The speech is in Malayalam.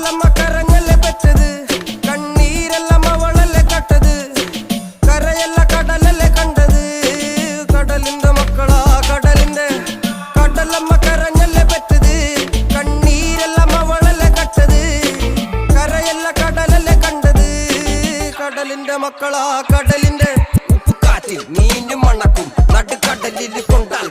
കടലമ്മ കരഞ്ഞല്ലേ പെറ്റത്, കണ്ണീരെല്ലാം അവളല്ലേ കട്ടത്, കരയല്ല കടലല്ലേ കണ്ടത്. കടലിന്റെ മക്കളാ കടലിന്റെ, കടലമ്മ കരഞ്ഞല്ലേ പെറ്റത്, കണ്ണീരെല്ലാം അവളല്ലേ കട്ടത്, കരയല്ല കടലല്ലേ കണ്ടത്. കടലിന്റെ മക്കളാ കടലിന്റെ, ഉപ്പുകാറ്റിൽ മീനും മണക്കും, നടുക്കടലിൽ കൊണ്ടാൽ